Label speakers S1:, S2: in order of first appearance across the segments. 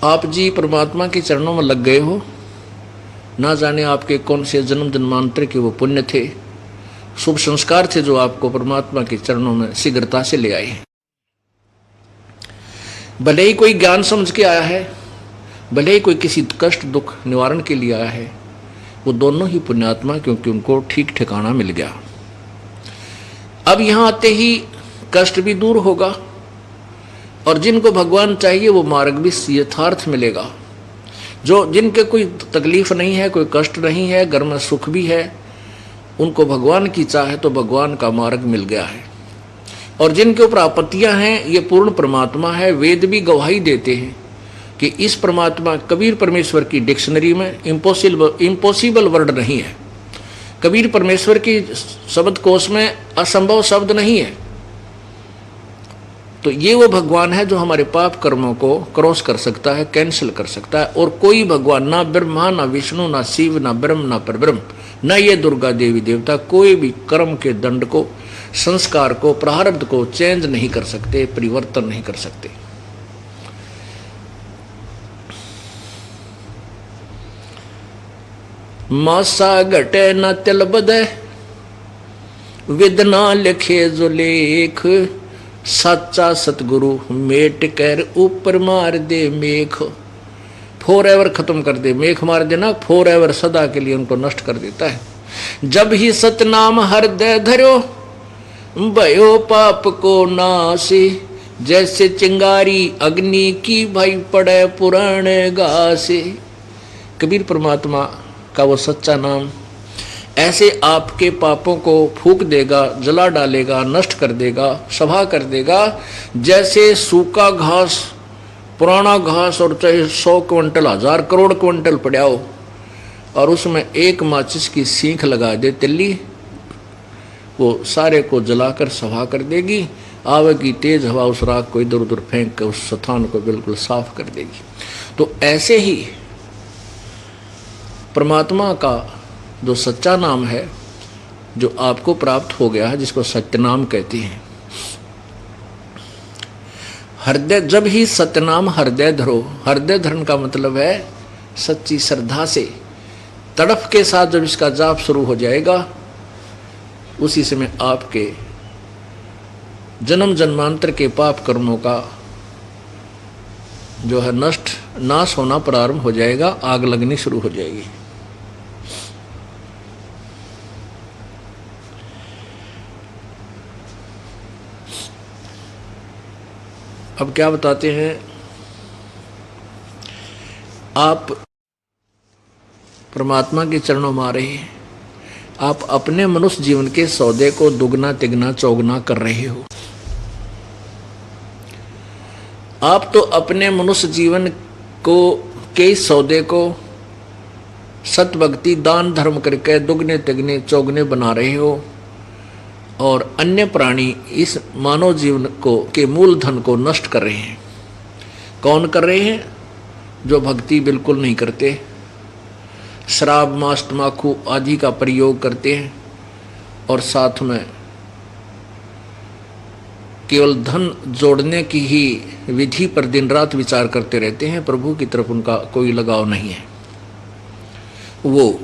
S1: आप जी परमात्मा के चरणों में लग गए हो, ना जाने आपके कौन से जन्म जन्मांतर के वो पुण्य थे, शुभ संस्कार थे जो आपको परमात्मा के चरणों में शीघ्रता से ले आए। भले ही कोई ज्ञान समझ के आया है, भले ही कोई किसी कष्ट दुख निवारण के लिए आया है, वो दोनों ही पुण्यात्मा, क्योंकि उनको ठीक ठिकाना मिल गया। अब यहां आते ही कष्ट भी दूर होगा और जिनको भगवान चाहिए वो मार्ग भी यथार्थ मिलेगा। जो जिनके कोई तकलीफ नहीं है, कोई कष्ट नहीं है, घर में सुख भी है, उनको भगवान की चाह है तो भगवान का मार्ग मिल गया है। और जिनके ऊपर आपत्तियां हैं, ये पूर्ण परमात्मा है। वेद भी गवाही देते हैं कि इस परमात्मा, कबीर परमेश्वर की डिक्शनरी में इम्पॉसिबल वर्ड नहीं है, कबीर परमेश्वर की शब्द कोश में असंभव शब्द नहीं है। तो ये वो भगवान है जो हमारे पाप कर्मों को क्रॉस कर सकता है, कैंसिल कर सकता है। और कोई भगवान, ना ब्रह्मा, ना विष्णु, ना शिव, ना ब्रह्म, ना परब्रह्म, ना ये दुर्गा देवी देवता, कोई भी कर्म के दंड को, संस्कार को, प्रारब्ध को चेंज नहीं कर सकते, परिवर्तन नहीं कर सकते। मासा घटे न तिल बदे, विदना लिखे जो लेख, सच्चा सतगुरु मेट कर ऊपर मार दे मेख। फॉर एवर खत्म कर दे, मेख मार देना, फॉर एवर सदा के लिए उनको नष्ट कर देता है। जब ही सतनाम हृदय धरो, भयो पाप को नासी, जैसे चिंगारी अग्नि की भई पड़े पुराने घासे। कबीर परमात्मा का वो सच्चा नाम ऐसे आपके पापों को फूक देगा, जला डालेगा, नष्ट कर देगा, सभा कर देगा, जैसे सूखा घास, पुराना घास, और चाहे 100 क्विंटल 1000 करोड़ क्विंटल पड़ा हो और उसमें एक माचिस की सींख लगा दे तिल्ली, वो सारे को जलाकर सभा कर देगी। आवेगी तेज हवा, उस राख को इधर उधर फेंक कर उस स्थान को बिल्कुल साफ कर देगी। तो ऐसे ही परमात्मा का जो सच्चा नाम है, जो आपको प्राप्त हो गया है, जिसको सत्यनाम कहते हैं। हृदय, जब ही सत्यनाम हृदय धरो, हृदय धरण का मतलब है सच्ची श्रद्धा से, तड़फ के साथ जब इसका जाप शुरू हो जाएगा, उसी समय आपके जन्म जन्मांतर के पाप कर्मों का जो है नाश होना प्रारंभ हो जाएगा, आग लगनी शुरू हो जाएगी। अब क्या बताते हैं, आप परमात्मा के चरणों में आ रहे हैं, आप अपने मनुष्य जीवन के सौदे को दुगना तिगना चौगुना कर रहे हो। आप तो अपने मनुष्य जीवन को के सौदे को सत भक्ति दान धर्म करके दुगने तिगने चौगुने बना रहे हो, और अन्य प्राणी इस मानव जीवन को के मूल धन को नष्ट कर रहे हैं। कौन कर रहे हैं? जो भक्ति बिल्कुल नहीं करते, शराब मांस तम्बाकू आदि का प्रयोग करते हैं, और साथ में केवल धन जोड़ने की ही विधि पर दिन रात विचार करते रहते हैं। प्रभु की तरफ उनका कोई लगाव नहीं है वो।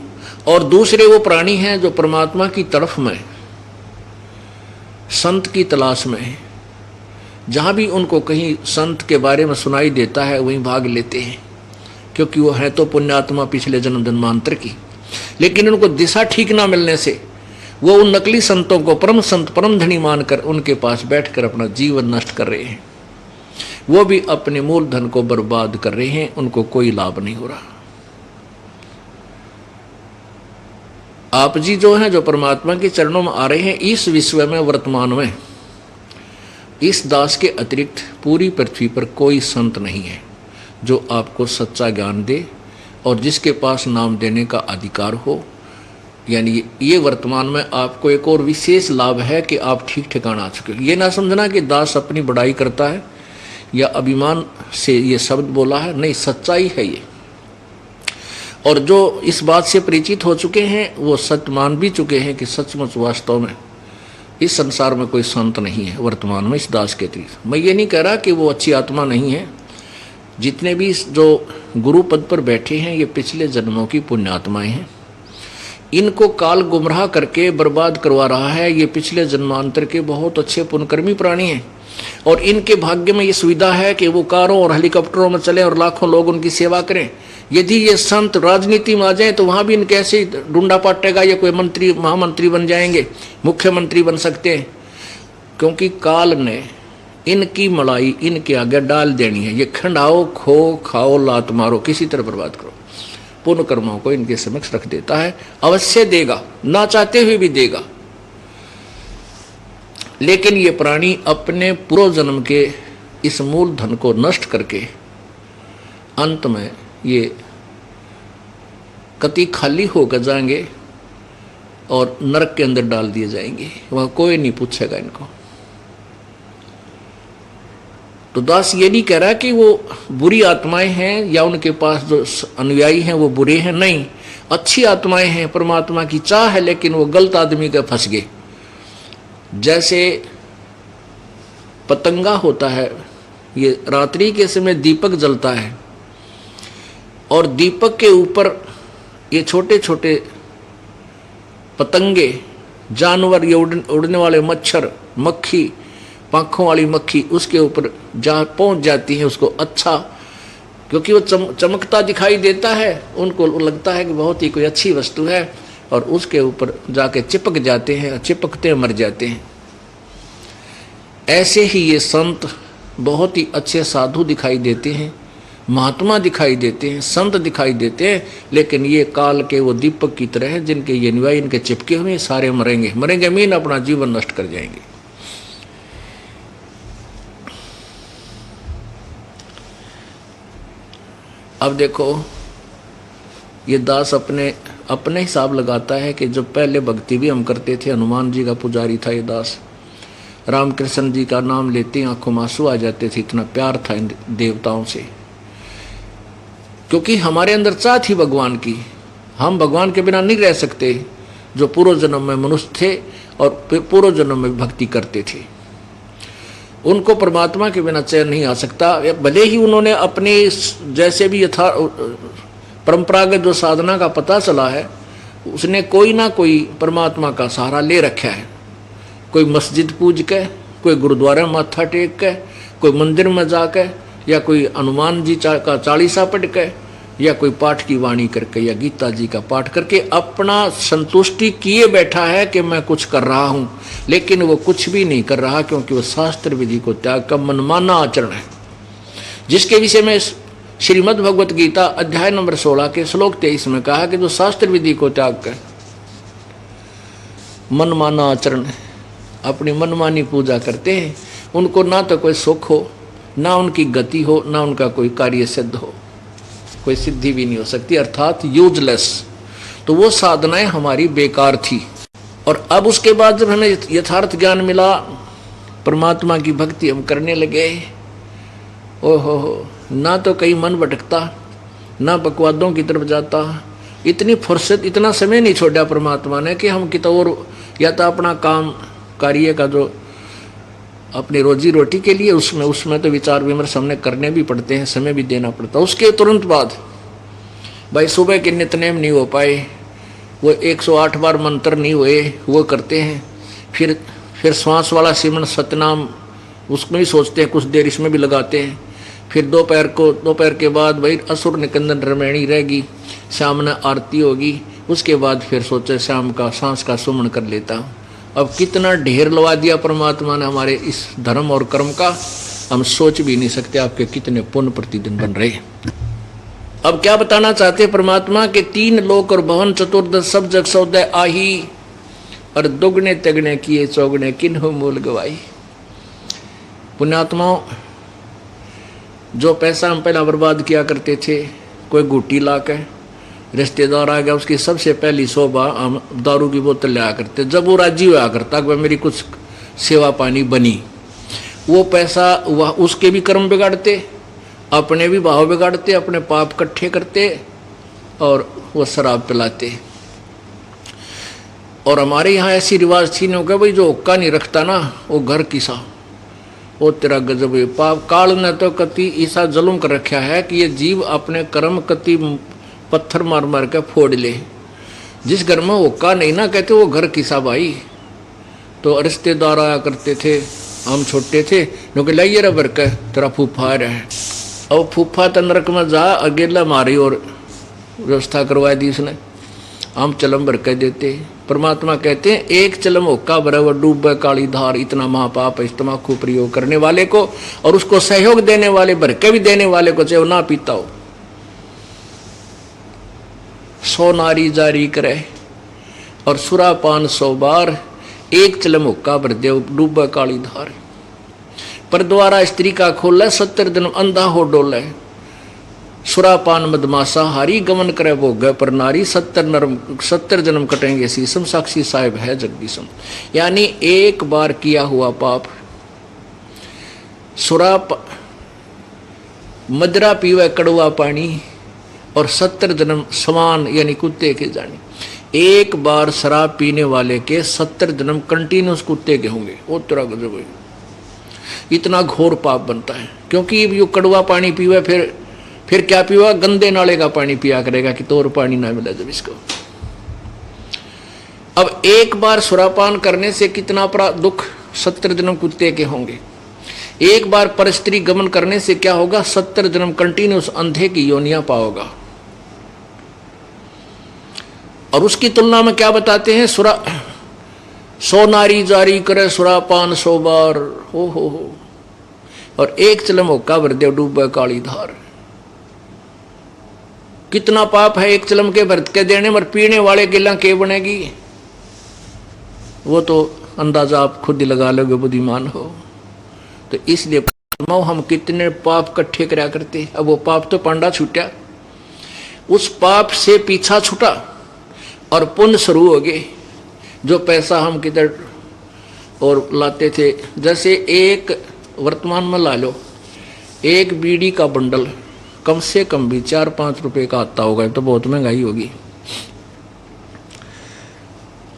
S1: और दूसरे वो प्राणी हैं जो परमात्मा की तरफ में संत की तलाश में है। जहाँ भी उनको कहीं संत के बारे में सुनाई देता है वहीं भाग लेते हैं, क्योंकि वो है तो पुण्यात्मा पिछले जन्म जन्मांतर की। लेकिन उनको दिशा ठीक ना मिलने से वो उन नकली संतों को परम संत परम धनी मानकर उनके पास बैठकर अपना जीवन नष्ट कर रहे हैं। वो भी अपने मूल धन को बर्बाद कर रहे हैं, उनको कोई लाभ नहीं हो रहा। आप जी जो हैं, जो परमात्मा के चरणों में आ रहे हैं, इस विश्व में वर्तमान में इस दास के अतिरिक्त पूरी पृथ्वी पर कोई संत नहीं है जो आपको सच्चा ज्ञान दे और जिसके पास नाम देने का अधिकार हो। यानी ये वर्तमान में आपको एक और विशेष लाभ है कि आप ठीक ठिकाना आ चुके हो। ये ना समझना कि दास अपनी बड़ाई करता है या अभिमान से ये शब्द बोला है, नहीं, सच्चाई है ये। और जो इस बात से परिचित हो चुके हैं वो सत्य मान भी चुके हैं कि सचमुच वास्तव में इस संसार में कोई संत नहीं है वर्तमान में इस दास के अतिरिक्त। मैं ये नहीं कह रहा कि वो अच्छी आत्मा नहीं है, जितने भी जो गुरु पद पर बैठे हैं ये पिछले जन्मों की पुण्यात्माएं हैं। इनको काल गुमराह करके बर्बाद करवा रहा है। ये पिछले जन्मांतर के बहुत अच्छे पुण्यकर्मी प्राणी हैं और इनके भाग्य में ये सुविधा है कि वो कारों और हेलीकॉप्टरों में चलें और लाखों लोग उनकी सेवा करें। यदि ये संत राजनीति में आ जाए तो वहाँ भी इनके ऐसे डूंडा पाटेगा, ये कोई मंत्री महामंत्री बन जाएंगे, मुख्यमंत्री बन सकते हैं, क्योंकि काल ने इनकी मलाई इनके आगे डाल देनी है। ये खंडाओ, खो, खाओ, लात मारो, किसी तरह बर्बाद करो, पुण्य कर्मों को इनके समक्ष रख देता है। अवश्य देगा, ना चाहते हुए भी देगा। लेकिन ये प्राणी अपने पूर्व जन्म के इस मूल धन को नष्ट करके अंत में ये कति खाली होकर जाएंगे और नरक के अंदर डाल दिए जाएंगे। वह कोई नहीं पूछेगा इनको। तो दास ये नहीं कह रहा कि वो बुरी आत्माएं हैं या उनके पास जो अनुयायी हैं वो बुरे हैं, नहीं, अच्छी आत्माएं हैं, परमात्मा की चाह है, लेकिन वो गलत आदमी के फंस गए। जैसे पतंगा होता है, ये रात्रि के समय दीपक जलता है और दीपक के ऊपर ये छोटे छोटे पतंगे, जानवर, ये उड़ने वाले मच्छर, मक्खी, पंखों वाली मक्खी उसके ऊपर जा पहुंच जाती है। उसको अच्छा, क्योंकि वो चमकता दिखाई देता है, उनको लगता है कि बहुत ही कोई अच्छी वस्तु है और उसके ऊपर जाके चिपक जाते हैं, चिपकते मर जाते हैं। ऐसे ही ये संत बहुत ही अच्छे साधु दिखाई देते हैं, महात्मा दिखाई देते हैं, संत दिखाई देते हैं, लेकिन ये काल के वो दीपक की तरह है जिनके ये अनुयायी इनके चिपके हुए सारे मरेंगे, मरेंगे मीन अपना जीवन नष्ट कर जाएंगे। अब देखो ये दास अपने हिसाब लगाता है कि जब पहले भक्ति भी हम करते थे, हनुमान जी का पुजारी था ये दास, रामकृष्ण जी का नाम लेते ही आंखों में आंसू आ जाते थे, इतना प्यार था इन देवताओं से, क्योंकि हमारे अंदर चाह थी भगवान की। हम भगवान के बिना नहीं रह सकते, जो पूर्व जन्म में मनुष्य थे और पूर्व जन्म में भक्ति करते थे, उनको परमात्मा के बिना चैन नहीं आ सकता। भले ही उन्होंने अपने जैसे भी यथा परंपरागत जो साधना का पता चला है, उसने कोई ना कोई परमात्मा का सहारा ले रखा है। कोई मस्जिद पूज के, कोई गुरुद्वारा माथा टेक के, कोई मंदिर में जाकर, या कोई हनुमान जी का चालीसा पढ़ के, या कोई पाठ की वाणी करके, या गीता जी का पाठ करके अपना संतुष्टि किए बैठा है कि मैं कुछ कर रहा हूँ, लेकिन वो कुछ भी नहीं कर रहा, क्योंकि वो शास्त्र विधि को त्याग का मनमाना आचरण है, जिसके विषय में श्रीमद् भगवत गीता अध्याय नंबर 16 के श्लोक 23 में कहा कि जो शास्त्र विधि को त्याग कर मनमाना आचरण, अपनी मनमानी पूजा करते हैं, उनको ना तो कोई सुख हो, ना उनकी गति हो, ना उनका कोई कार्य सिद्ध हो, कोई सिद्धि भी नहीं हो सकती, अर्थात यूजलेस। तो वो साधनाएं हमारी बेकार थी। और अब उसके बाद जब हमें यथार्थ ज्ञान मिला, परमात्मा की भक्ति हम करने लगे, ओहो, ना तो कहीं मन भटकता, ना बकवादों की तरफ जाता। इतनी फुर्सत, इतना समय नहीं छोड़ा परमात्मा ने कि हम कितो और या तो अपना काम कार्य का जो अपनी रोजी रोटी के लिए उसमें तो विचार विमर्श हमने करने भी पड़ते हैं, समय भी देना पड़ता। उसके तुरंत बाद भाई सुबह के नित्यनेम नहीं हो पाए, वो 108 बार मंत्र नहीं हुए, वो करते हैं। फिर श्वास वाला सिमरन सतनाम, उसमें भी सोचते हैं, कुछ देर इसमें भी लगाते हैं। फिर दोपहर के बाद भाई असुर निकंदन रमैणी रहेगी, शाम ने आरती होगी, उसके बाद फिर सोचे शाम का सांस का सुमन कर लेता हूँ। अब कितना ढेर लगा दिया परमात्मा ने हमारे इस धर्म और कर्म का, हम सोच भी नहीं सकते आपके कितने पुण्य प्रतिदिन बन रहे। अब क्या बताना चाहते परमात्मा के 3 लोक और भवन चतुर्दश सब जग सौदय आही, और दुगने तगने किए चौगने किन्हों मूल गवाई। पुण्यात्माओं, जो पैसा हम पहला बर्बाद किया करते थे, कोई गुट्टी ला के रिश्तेदार आ गया, उसकी सबसे पहली शोभा हम दारू की बोतल लिया करते, जब वो राजी हुआ करता कि मेरी कुछ सेवा पानी बनी, वो पैसा वह उसके भी कर्म बिगाड़ते, अपने भी भाव बिगाड़ते, अपने पाप इकट्ठे करते और वो शराब पिलाते। और हमारे यहाँ ऐसी रिवाज थी ना कि भाई जो हुक्का नहीं रखता ना वो घर किसा, वो तेरा गजब है। पाप काल ने तो कति ऐसा जुल्म कर रखा है कि ये जीव अपने कर्म कति पत्थर मार मार के फोड़ ले। जिस घर में होका नहीं ना कहते वो घर किसा भाई। तो रिश्तेदार आया करते थे, हम छोटे थे, क्योंकि लाइए रे भर के तेरा फूफा है। अब फूफा तो नरक में जा अकेला मारी और व्यवस्था करवाई दी उसने। हम चलम भर के देते। परमात्मा कहते हैं एक चलम होका बराबर डूबे काली धार, इतना महापाप है इस तम्बाकू प्रयोग करने वाले को और उसको सहयोग देने वाले, भर के भी देने वाले को, चाहे वो ना पीता हो। 100 नारी जारी करे और सुरापान 100 बार, एक चलम हुक्का भर दे डूबा काली धार। पर द्वारा स्त्री का खोले 70 दिन अंधा हो डोले। सुरापान मदमासा हारी गमन करे भोग पर नारी, 70 जन्म कटेंगे शीशम, साक्षी साहिब है जगदीशम। यानी एक बार किया हुआ पाप, मदरा पीवे कड़वा पानी और 70 जन्म समान यानी कुत्ते के जानी। एक बार शराब पीने वाले के 70 जन्म कंटिन्यूस कुत्ते के होंगे। वो तेरा गजब है। इतना घोर पाप बनता है, क्योंकि ये कड़वा पानी पीवा, फिर क्या पीवा, गंदे नाले का पानी पिया करेगा कि तो और पानी ना मिला जब इसको। अब एक बार सुरापान करने से कितना दुख, 70 जन्म कुत्ते के होंगे। एक बार परस्त्री गमन करने से क्या होगा, 70 जन्म कंटिन्यूस अंधे की योनियां पाओगा। और उसकी तुलना में क्या बताते हैं, 100 नारी जारी करे सुरापान 100 बार, हो और एक चलम होका भर दे डूबे काली धार। कितना पाप है एक चलम के भर के देने में, पीने वाले गिला के बनेगी, वो तो अंदाजा आप खुद ही लगा लोगे बुद्धिमान हो। तो इसलिए हम कितने पाप इकट्ठे करा करते। अब वो पाप तो पांडा छूटा, उस पाप से पीछा छूटा और पुण्य शुरू हो गए। जो पैसा हम किधर और लाते थे, जैसे एक वर्तमान में ला लो, एक बीड़ी का बंडल कम से कम भी 4-5 रुपए का आता होगा, तो बहुत महंगाई होगी।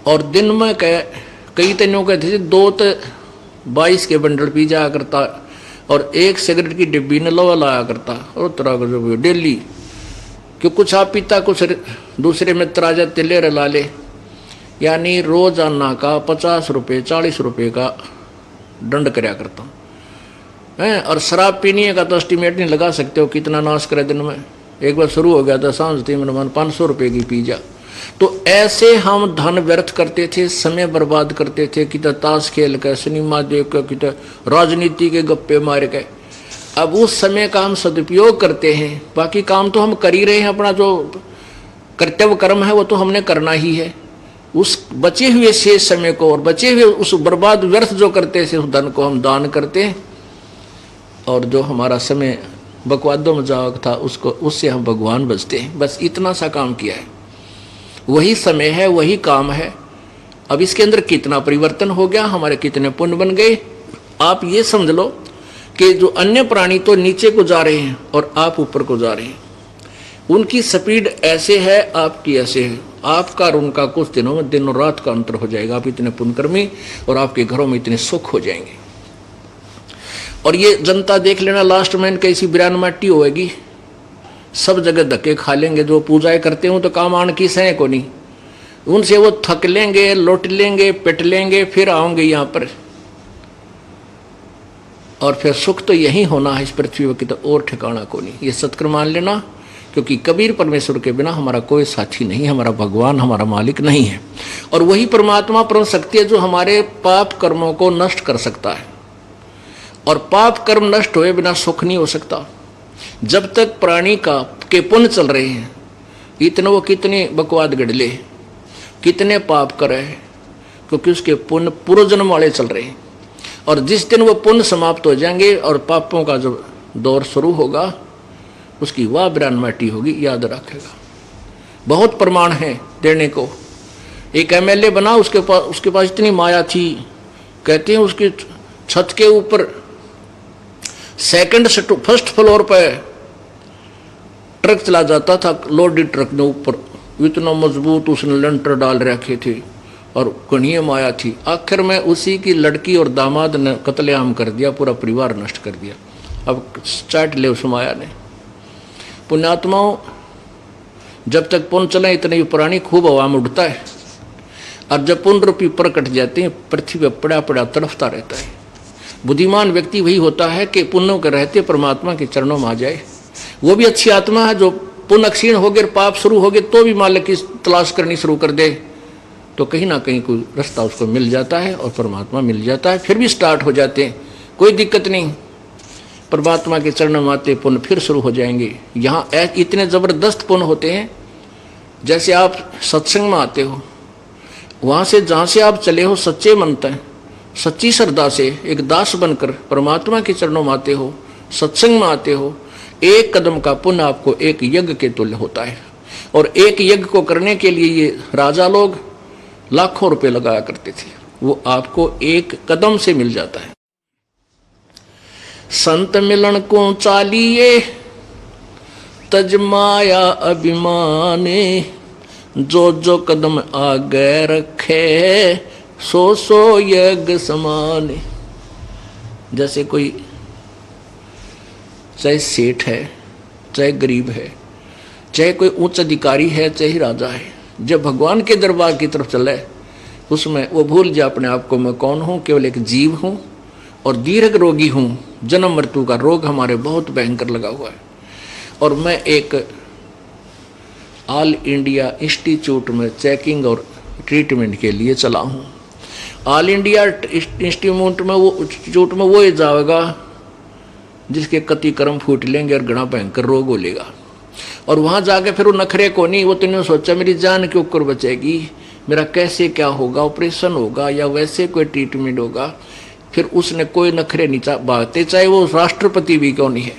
S1: और दिन में कई तनों कहते थे 2-22 के बंडल पी जाया करता और एक सिगरेट की डिब्बी न लवा लाया करता। और तरह का डेली, कि कुछ आप पीता, कुछ दूसरे मित्र आ जाते ले ला ले। यानी रोजाना का 50 रुपये 40 रुपये का दंड कराया करता है। और शराब पीने का तो एस्टिमेट नहीं लगा सकते हो कितना नाश करे दिन में। एक बार शुरू हो गया था सांझ थी मन 500 रुपये की पी जा। तो ऐसे हम धन व्यर्थ करते थे, समय बर्बाद करते थे, कितना ताश खेल कर, सिनेमा देख कर, कितना राजनीति के गप्पे मार के। अब उस समय का हम सदुपयोग करते हैं, बाकी काम तो हम कर ही रहे हैं, अपना जो कर्तव्य कर्म है वो तो हमने करना ही है। उस बचे हुए शेष समय को और बचे हुए उस बर्बाद व्यर्थ जो करते थे उस धन को हम दान करते हैं, और जो हमारा समय बकवादों में जाग था उसको, उससे हम भगवान बचते हैं। बस इतना सा काम किया है, वही समय है, वही काम है। अब इसके अंदर कितना परिवर्तन हो गया, हमारे कितने पुण्य बन गए। आप ये समझ लो कि जो अन्य प्राणी तो नीचे को जा रहे हैं और आप ऊपर को जा रहे हैं, उनकी स्पीड ऐसे है, आपकी ऐसे है। आपका और उनका कुछ दिनों में दिन और रात का अंतर हो जाएगा। आप इतने पुण्यकर्मी और आपके घरों में इतने सुख हो जाएंगे। और ये जनता देख लेना, लास्ट में इनकी ऐसी बिरान माटी होएगी, सब जगह धक्के खा लेंगे। जो पूजाएं करते हो तो काम आन की सह को नहीं, उनसे वो थक लेंगे, लौट लेंगे, पिट लेंगे, फिर आओगे यहाँ पर। और फिर सुख तो यही होना है इस पृथ्वी की, तो और ठिकाना को नहीं। ये सत्कर मान लेना, क्योंकि कबीर परमेश्वर के बिना हमारा कोई साथी नहीं, हमारा भगवान हमारा मालिक नहीं है। और वही परमात्मा परम शक्ति है जो हमारे पाप कर्मों को नष्ट कर सकता है। और पाप कर्म नष्ट हुए बिना सुख नहीं हो सकता। जब तक प्राणी के पुण्य चल रहे हैं, इतने वो कितने बकवाद गढ़ले, कितने पाप करे, क्योंकि उसके पुण्य पूर्व जन्म वाले चल रहे हैं। और जिस दिन वो पुण्य समाप्त हो जाएंगे और पापों का जब दौर शुरू होगा, उसकी वाह बिरान माटी होगी, याद रखेगा। बहुत प्रमाण है देने को। एक एमएलए बना, उसके पास इतनी माया थी, कहते हैं उसकी छत के ऊपर सेकंड से फर्स्ट फ्लोर पे ट्रक चला जाता था, लोडेड ट्रक ने ऊपर, इतना मजबूत उसने लेंटर डाल रखे थे। और गणीय माया थी। आखिर में उसी की लड़की और दामाद ने कत्लेआम कर दिया, पूरा परिवार नष्ट कर दिया। अब चाट ले उस माया ने। पुण्यात्माओं, जब तक पुण्य चले इतने प्राणी खूब हवा में उड़ता है, और जब पुण्य रूपी पर कट जाते हैं पृथ्वी पर पड़ा पड़ा तड़फता रहता है। बुद्धिमान व्यक्ति वही होता है कि पुण्यों के रहते परमात्मा के चरणों में आ जाए। वो भी अच्छी आत्मा है जो पुण्य क्षीण हो गए, पाप शुरू हो गए तो भी मालिक की तलाश करनी शुरू कर दे, तो कहीं ना कहीं कोई रास्ता उसको मिल जाता है और परमात्मा मिल जाता है। फिर भी स्टार्ट हो जाते हैं, कोई दिक्कत नहीं, परमात्मा के चरणों में आते पुण्य फिर शुरू हो जाएंगे। यहाँ इतने ज़बरदस्त पुण्य होते हैं, जैसे आप सत्संग में आते हो, वहाँ से जहाँ से आप चले हो सच्चे मन तक सच्ची श्रद्धा से एक दास बनकर परमात्मा के चरणों में आते हो, सत्संग में आते हो, एक कदम का पुण्य आपको एक यज्ञ के तुल्य होता है। और एक यज्ञ को करने के लिए ये राजा लोग लाखों रुपए लगाया करते थे, वो आपको एक कदम से मिल जाता है। संत मिलन को चालिए तज माया अभिमाने, जो जो कदम आगे रखे सो सो यज्ञ समाने। जैसे कोई चाहे सेठ है, चाहे गरीब है, चाहे कोई उच्च अधिकारी है, चाहे राजा है, जब भगवान के दरबार की तरफ चले उसमें वो भूल जाए अपने आप को, मैं कौन हूँ, केवल एक जीव हूँ और दीर्घ रोगी हूँ, जन्म मृत्यु का रोग हमारे बहुत भयंकर लगा हुआ है, और मैं एक ऑल इंडिया इंस्टीट्यूट में चेकिंग और ट्रीटमेंट के लिए चला हूँ। ऑल इंडिया इंस्टीट्यूट में वो ही जाएगा जिसके कति कर्म फूट लेंगे और घना भयंकर रोग हो लेगा, और वहाँ जाके फिर वो नखरे को नहीं, वो तुमने सोचा मेरी जान क्यों कर बचेगी, मेरा कैसे क्या होगा, ऑपरेशन होगा या वैसे कोई ट्रीटमेंट होगा, फिर उसने कोई नखरे नहीं बागते, चाहे वो राष्ट्रपति भी क्यों नहीं है,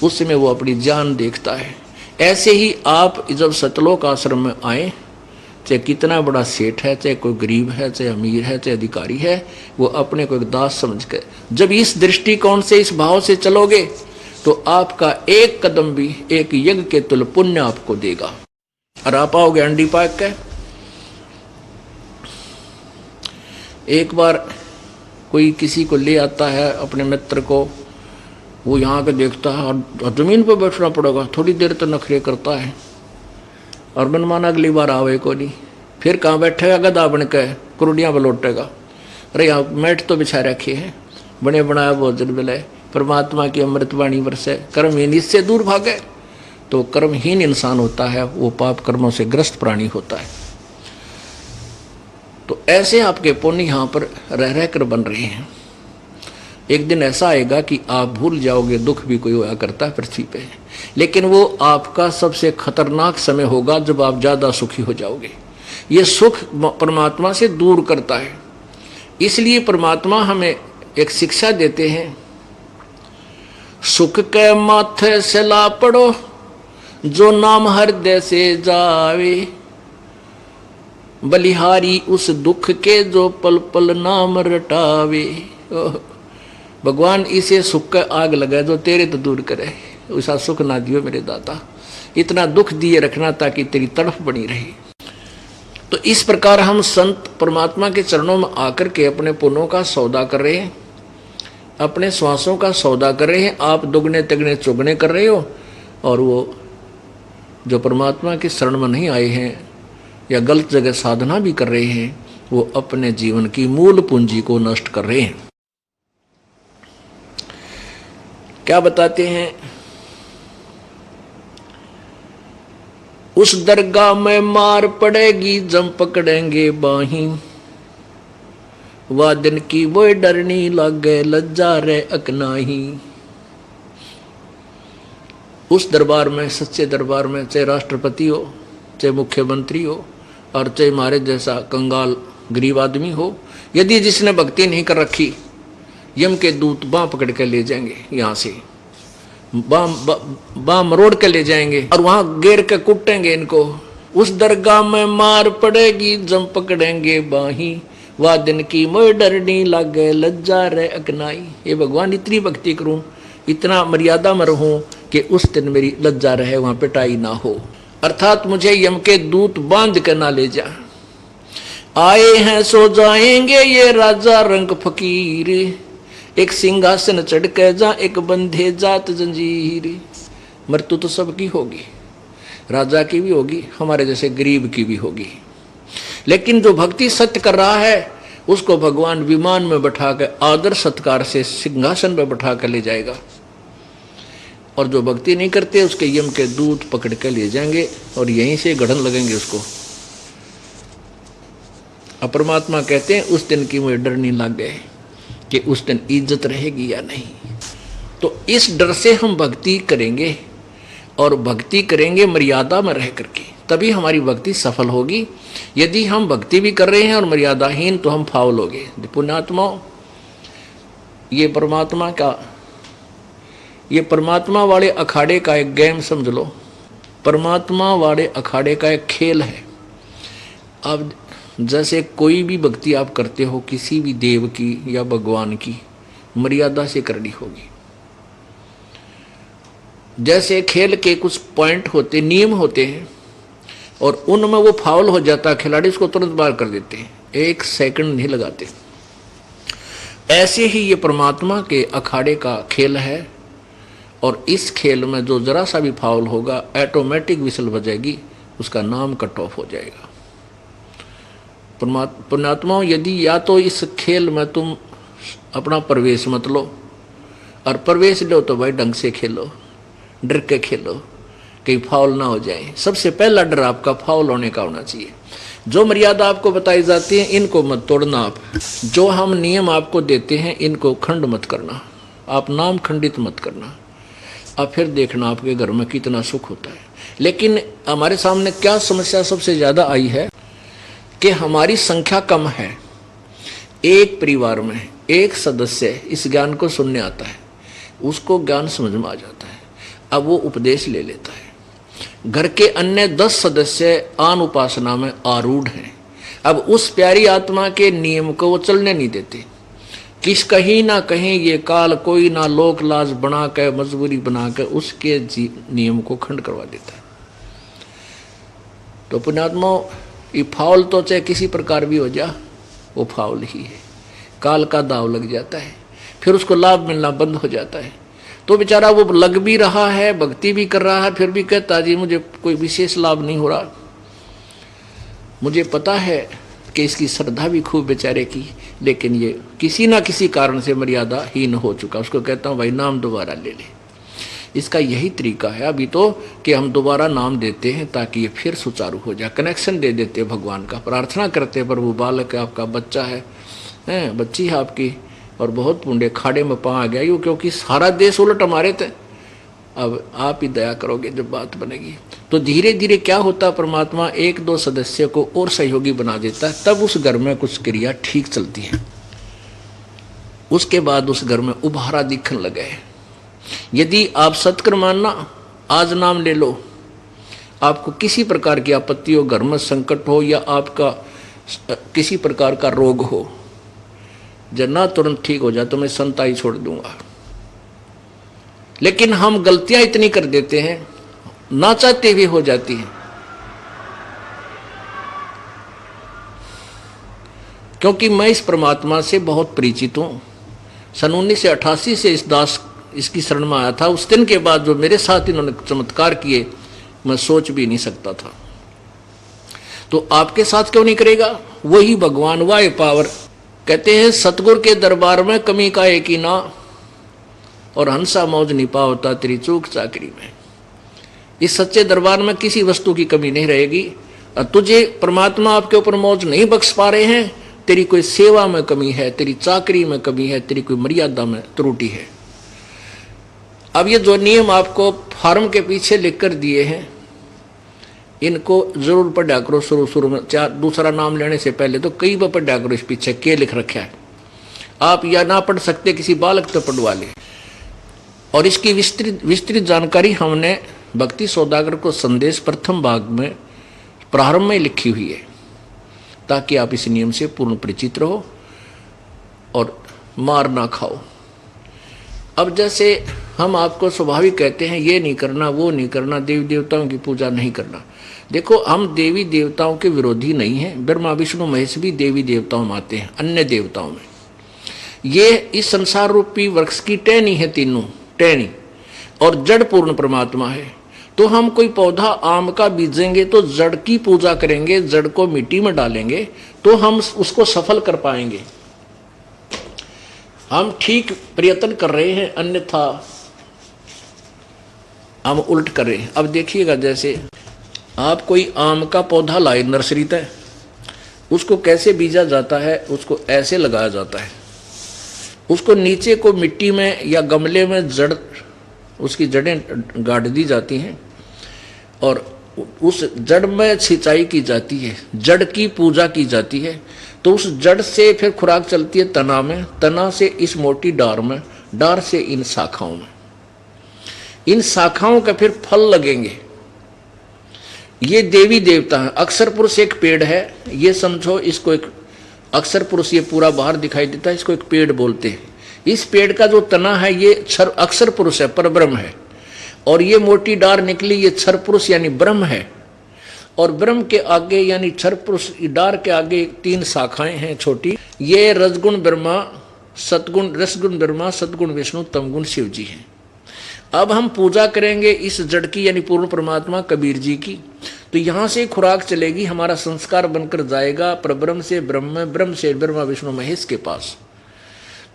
S1: उसमें वो अपनी जान देखता है। ऐसे ही आप जब सतलोक आश्रम में आए, चाहे कितना बड़ा सेठ है, चाहे कोई गरीब है, चाहे अमीर है, चाहे अधिकारी है, वो अपने को एक दास समझ के जब इस दृष्टिकोण से इस भाव से चलोगे तो आपका एक कदम भी एक यज्ञ के तुल्य पुण्य आपको देगा और आप आओगे अंडी पाक के। एक बार कोई किसी को ले आता है अपने मित्र को, वो यहाँ के देखता है और जमीन पर बैठना पड़ेगा, थोड़ी देर तो नखरे करता है और मनमाना अगली बार आवे को नहीं, फिर कहाँ बैठेगा गधा बन के कुरुडियाँ पर लौटेगा। अरे यहाँ मैट तो बिछा रखे हैं, बने बनाया भोजन मिले, परमात्मा की अमृतवाणी बरसे, कर्महीन इससे दूर भागे, तो कर्महीन इंसान होता है वो पाप कर्मों से ग्रस्त प्राणी होता है। तो ऐसे आपके पुण्य यहाँ पर रह रह कर बन रहे हैं। एक दिन ऐसा आएगा कि आप भूल जाओगे दुख भी कोई होया करता है पृथ्वी पे, लेकिन वो आपका सबसे खतरनाक समय होगा जब आप ज़्यादा सुखी हो जाओगे। ये सुख परमात्मा से दूर करता है, इसलिए परमात्मा हमें एक शिक्षा देते हैं, सुख के माथे से ला पड़ो जो नाम हृदय से जावे, बलिहारी उस दुख के जो पल पल नाम रटावे। भगवान इसे सुख का आग लगाए जो तेरे तो दूर करे, ऐसा सुख ना दियो मेरे दाता, इतना दुख दिए रखना ताकि तेरी तड़फ बनी रहे। तो इस प्रकार हम संत परमात्मा के चरणों में आकर के अपने पुण्यों का सौदा कर रहे हैं, अपने श्वासों का सौदा कर रहे हैं। आप दुगने तिगने चुगने कर रहे हो, और वो जो परमात्मा की शरण में नहीं आए हैं या गलत जगह साधना भी कर रहे हैं, वो अपने जीवन की मूल पूंजी को नष्ट कर रहे हैं। क्या बताते हैं, उस दरगाह में मार पड़ेगी जम पकड़ेंगे बाही, वह दिन की वो डरनी लागे लज्जा रे अकनाही। उस दरबार में, सच्चे दरबार में, चाहे राष्ट्रपति हो, चाहे मुख्यमंत्री हो, और चाहे हमारे जैसा कंगाल गरीब आदमी हो, यदि जिसने भक्ति नहीं कर रखी, यम के दूत बाँ पकड़ के ले जाएंगे, यहाँ से बाँ मरोड़ के ले जाएंगे और वहाँ घेर के कुटेंगे इनको। उस दरगाह में मार पड़ेगी जम पकड़ेंगे बाही, वह दिन की मोह डरनी लागे लज्जा रे अकनाई। ये भगवान इतनी भक्ति करूं, इतना मर्यादा में रहूं कि उस दिन मेरी लज्जा रहे, वहाँ पिटाई ना हो, अर्थात मुझे यम के दूत बांध के ना ले जा। आए हैं सो जाएंगे ये राजा रंग फकीर, एक सिंहासन चढ़ के जा एक बंधे जात जंजीर। मृत्यु तो सबकी होगी, राजा की भी होगी, हमारे जैसे गरीब की भी होगी। लेकिन जो भक्ति सत्य कर रहा है उसको भगवान विमान में बैठा कर आदर सत्कार से सिंहासन पर बैठा कर ले जाएगा, और जो भक्ति नहीं करते उसके यम के दूत पकड़ कर ले जाएंगे और यहीं से गढ़न लगेंगे उसको। परमात्मा कहते हैं उस दिन की मुझे डर नहीं लग गए कि उस दिन इज्जत रहेगी या नहीं। तो इस डर से हम भक्ति करेंगे, और भक्ति करेंगे मर्यादा में रह करके, तभी हमारी भक्ति सफल होगी। यदि हम भक्ति भी कर रहे हैं और मर्यादाहीन तो हम फाउल हो गए। पुण्यात्माओं, ये परमात्मा वाले अखाड़े का एक गेम समझ लो, परमात्मा वाले अखाड़े का एक खेल है। अब जैसे कोई भी भक्ति आप करते हो किसी भी देव की या भगवान की, मर्यादा से करनी होगी। जैसे खेल के कुछ पॉइंट होते, नियम होते हैं, और उनमें वो फाउल हो जाता खिलाड़ी, उसको तुरंत बाहर कर देते हैं, 1 सेकंड नहीं लगाते। ऐसे ही ये परमात्मा के अखाड़े का खेल है, और इस खेल में जो जरा सा भी फाउल होगा ऑटोमेटिक विसल बजेगी, उसका नाम कट ऑफ हो जाएगा। पुण्यात्माओं, यदि या तो इस खेल में तुम अपना प्रवेश मत लो, और प्रवेश लो तो भाई ढंग से खेलो, डर के खेलो, कहीं फाउल ना हो जाए। सबसे पहला डर आपका फाउल होने का होना चाहिए। जो मर्यादा आपको बताई जाती है इनको मत तोड़ना आप, जो हम नियम आपको देते हैं इनको खंड मत करना, आप नाम खंडित मत करना। अब फिर देखना आपके घर में कितना सुख होता है। लेकिन हमारे सामने क्या समस्या सबसे ज़्यादा आई है कि हमारी संख्या कम है, एक परिवार में एक सदस्य इस ज्ञान को सुनने आता है, उसको ज्ञान समझ में आ जाता है, अब वो उपदेश ले लेता है। घर के अन्य 10 सदस्य आन उपासना में आरूढ़ हैं, अब उस प्यारी आत्मा के नियम को वो चलने नहीं देते। किस कहीं ना कहीं ये काल कोई ना लोक लाज बना कर, मजबूरी बना कर उसके नियम को खंड करवा देता है। तो पुण्यात्मा, ये फाउल तो चाहे किसी प्रकार भी हो जा, वो फाउल ही है, काल का दाव लग जाता है, फिर उसको लाभ मिलना बंद हो जाता है। तो बेचारा वो लग भी रहा है, भक्ति भी कर रहा है, फिर भी कहता जी मुझे कोई विशेष लाभ नहीं हो रहा। मुझे पता है कि इसकी श्रद्धा भी खूब बेचारे की, लेकिन ये किसी ना किसी कारण से मर्यादाहीन हो चुका। उसको कहता हूँ भाई नाम दोबारा ले ले। इसका यही तरीका है अभी तो कि हम दोबारा नाम देते हैं ताकि ये फिर सुचारू हो जाए, कनेक्शन दे देते हैं भगवान का, प्रार्थना करते हैं प्रभु बालक है आपका, बच्चा है, बच्ची है आपकी, और बहुत पुण्य खाड़े में पा गया यूँ, क्योंकि सारा देश उलट हमारे थे, अब आप ही दया करोगे जब बात बनेगी। तो धीरे धीरे क्या होता, परमात्मा 1-2 सदस्य को और सहयोगी बना देता है, तब उस घर में कुछ क्रिया ठीक चलती है। उसके बाद उस घर में उभारा दिखने लगे। यदि आप सत्कर्म मानना, आज नाम ले लो, आपको किसी प्रकार की आपत्ति हो, घर में संकट हो या आपका किसी प्रकार का रोग हो, जब ना तुरंत ठीक हो जाए तो मैं संताई छोड़ दूंगा। लेकिन हम गलतियां इतनी कर देते हैं, ना चाहते हुए हो जाती हैं, क्योंकि मैं इस परमात्मा से बहुत परिचित हूं। सन 1988 से इस दास इसकी शरण में आया था। उस दिन के बाद जो मेरे साथ इन्होंने चमत्कार किए, मैं सोच भी नहीं सकता था। तो आपके साथ क्यों नहीं करेगा? वही भगवान, वाह पावर। कहते हैं सतगुरु के दरबार में कमी का एक ही ना, और हंसा मौज नहीं पावता तेरी चूक चाकरी में। इस सच्चे दरबार में किसी वस्तु की कमी नहीं रहेगी। और तुझे परमात्मा आपके ऊपर मौज नहीं बख्श पा रहे हैं, तेरी कोई सेवा में कमी है, तेरी चाकरी में कमी है, तेरी कोई मर्यादा में त्रुटि है। अब ये जो नियम आपको फार्म के पीछे लिखकर दिए हैं, इनको जरूर पढ़ा करो। शुरू में दूसरा नाम लेने से पहले तो कई बार पढ़ा करो इस पीछे क्या लिख रखा है। आप या ना पढ़ सकते, किसी बालक तो पढ़वा ले। और इसकी विस्तृत जानकारी हमने भक्ति सौदागर को संदेश प्रथम भाग में प्रारंभ में लिखी हुई है, ताकि आप इस नियम से पूर्ण परिचित रहो और मार ना खाओ। अब जैसे हम आपको स्वाभाविक कहते हैं ये नहीं करना, वो नहीं करना, देवी देवताओं की पूजा नहीं करना। देखो, हम देवी देवताओं के विरोधी नहीं हैं। ब्रह्मा विष्णु महेश भी देवी देवताओं में आते हैं, अन्य देवताओं में। ये इस संसार रूपी वृक्ष की टहनी है, तीनों टहनी, और जड़ पूर्ण परमात्मा है। तो हम कोई पौधा आम का बीजेंगे तो जड़ की पूजा करेंगे, जड़ को मिट्टी में डालेंगे तो हम उसको सफल कर पाएंगे। हम ठीक प्रयत्न कर रहे हैं, अन्यथा हम उल्ट कर रहे हैं। अब देखिएगा, जैसे आप कोई आम का पौधा लाए नर्सरी तक, उसको कैसे बीजा जाता है, उसको ऐसे लगाया जाता है, उसको नीचे को मिट्टी में या गमले में जड़, उसकी जड़ें गाड़ दी जाती हैं और उस जड़ में सिंचाई की जाती है, जड़ की पूजा की जाती है। तो उस जड़ से फिर खुराक चलती है तना में, तना से इस मोटी डार में, डार से इन शाखाओं में, इन शाखाओं का फिर फल लगेंगे। ये देवी देवता है। अक्षर पुरुष एक पेड़ है, ये समझो, इसको एक अक्षर पुरुष, ये पूरा बाहर दिखाई देता है, इसको एक पेड़ बोलते हैं। इस पेड़ का जो तना है ये अक्षर पुरुष है, परब्रह्म है, और ये मोटी डार निकली, ये क्षर पुरुष यानी ब्रह्म है। और ब्रह्म के आगे यानी क्षर पुरुष डार के आगे 3 शाखाएं हैं छोटी, ये रजगुण ब्रह्मा, सतगुण, रसगुण ब्रह्मा, सतगुण विष्णु, तमगुण शिव जी हैं। अब हम पूजा करेंगे इस जड़ की यानी पूर्ण परमात्मा कबीर जी की, तो यहां से खुराक चलेगी, हमारा संस्कार बनकर जाएगा परब्रह्म से ब्रह्म, ब्रह्म से ब्रह्मा विष्णु महेश के पास।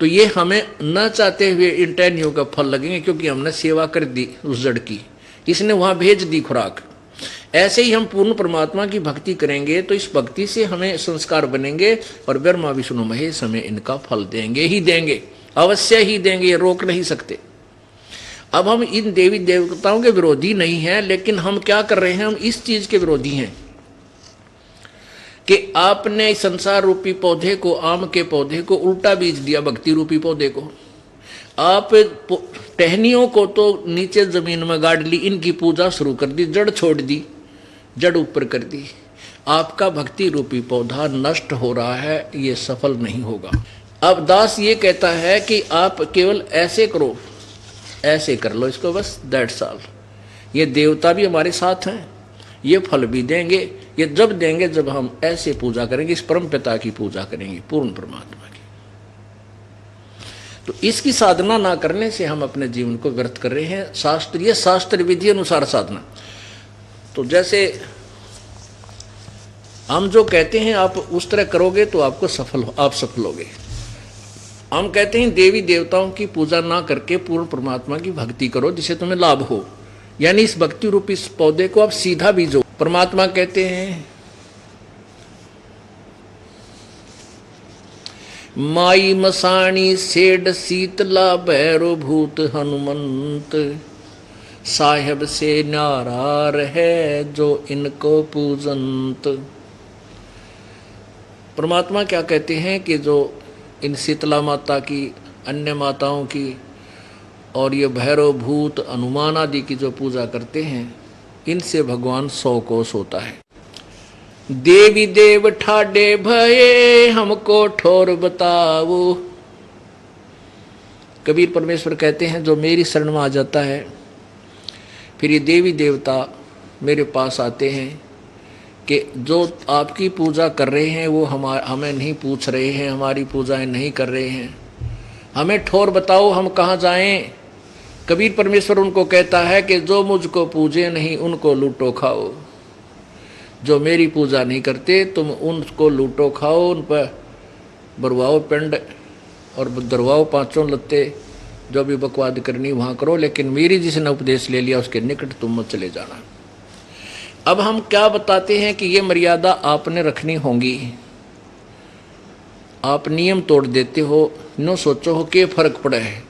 S1: तो ये हमें न चाहते हुए इन टहनियों का फल लगेंगे, क्योंकि हमने सेवा कर दी उस जड़ की, इसने वहां भेज दी खुराक। ऐसे ही हम पूर्ण परमात्मा की भक्ति करेंगे तो इस भक्ति से हमें संस्कार बनेंगे और ब्रह्मा विष्णु महेश हमें इनका फल देंगे ही देंगे, अवश्य ही देंगे, ये रोक नहीं सकते। अब हम इन देवी देवताओं के विरोधी नहीं हैं, लेकिन हम क्या कर रहे हैं, हम इस चीज के विरोधी हैं कि आपने संसार रूपी पौधे को, आम के पौधे को उल्टा बीज दिया, भक्ति रूपी पौधे को। आप टहनियों को तो नीचे जमीन में गाड़ ली, इनकी पूजा शुरू कर दी, जड़ छोड़ दी, जड़ ऊपर कर दी। आपका भक्ति रूपी पौधा नष्ट हो रहा है, ये सफल नहीं होगा। अब दास ये कहता है कि आप केवल ऐसे करो, ऐसे कर लो इसको, बस दैट्स ऑल। ये देवता भी हमारे साथ हैं, ये फल भी देंगे। ये जब देंगे जब हम ऐसे पूजा करेंगे, इस परम पिता की पूजा करेंगे, पूर्ण परमात्मा की। तो इसकी साधना ना करने से हम अपने जीवन को व्यर्थ कर रहे हैं। शास्त्रीय शास्त्र विधि अनुसार साधना, तो जैसे हम जो कहते हैं आप उस तरह करोगे तो आप सफल होगे। हम कहते हैं देवी देवताओं की पूजा ना करके पूर्ण परमात्मा की भक्ति करो जिससे तुम्हें लाभ हो, यानी इस भक्ति रूपी इस पौधे को आप सीधा बीजो। परमात्मा कहते हैं, माई मसाणी सेड शीतला भैरो भूत हनुमंत, साहेब से नारार है जो इनको पूजंत। परमात्मा क्या कहते हैं कि जो इन शीतला माता की, अन्य माताओं की और ये भैरव भूत हनुमान आदि की जो पूजा करते हैं, इनसे भगवान 100 कोस होता है। देवी देव ठाडे भये हमको ठोर बताओ। कबीर परमेश्वर कहते हैं जो मेरी शरण में आ जाता है, फिर ये देवी देवता मेरे पास आते हैं कि जो आपकी पूजा कर रहे हैं वो हमें नहीं पूछ रहे हैं, हमारी पूजाएं नहीं कर रहे हैं, हमें ठोर बताओ हम कहाँ जाएं। कबीर परमेश्वर उनको कहता है कि जो मुझको पूजे नहीं उनको लूटो खाओ। जो मेरी पूजा नहीं करते तुम उनको लूटो खाओ, उन पर बरवाओ पिंड और दरवाओ 5 लत्ते, जो भी बकवाद करनी वहाँ करो, लेकिन मेरी जिसने उपदेश ले लिया उसके निकट तुम मत चले जाना। अब हम क्या बताते हैं कि ये मर्यादा आपने रखनी होगी। आप नियम तोड़ देते हो, नो सोचो हो के फर्क पड़ा है,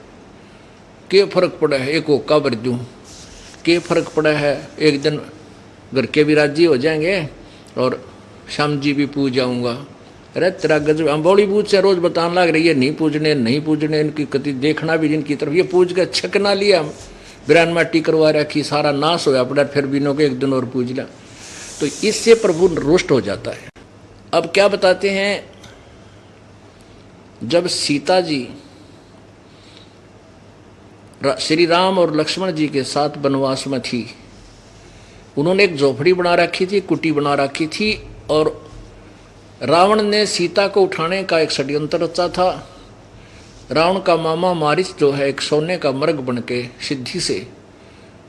S1: के फर्क पड़ा है, एक होका भर दूँ, के फर्क पड़ा है, एक दिन घर के भी राजी हो जाएंगे और श्याम जी भी पूज जाऊँगा। अरे तेरा गजब, हम बड़ी पूज से रोज बताने लग रही है, नहीं पूजने, इनकी कति देखना भी जिनकी तरफ, ये पूज के छकना लिया, बिरान माटी करवा रखी, सारा नाश होया पड़ा, फिर भी के एक दिन और पूज लिया। तो इससे प्रभु रुष्ट हो जाता है। अब क्या बताते हैं, जब सीता जी श्री राम और लक्ष्मण जी के साथ वनवास में थी। उन्होंने एक झोपड़ी बना रखी थी, कुटी बना रखी थी, और रावण ने सीता को उठाने का एक षड्यंत्र रचा था। रावण का मामा मारीच जो है एक सोने का मृग बन के सिद्धि से,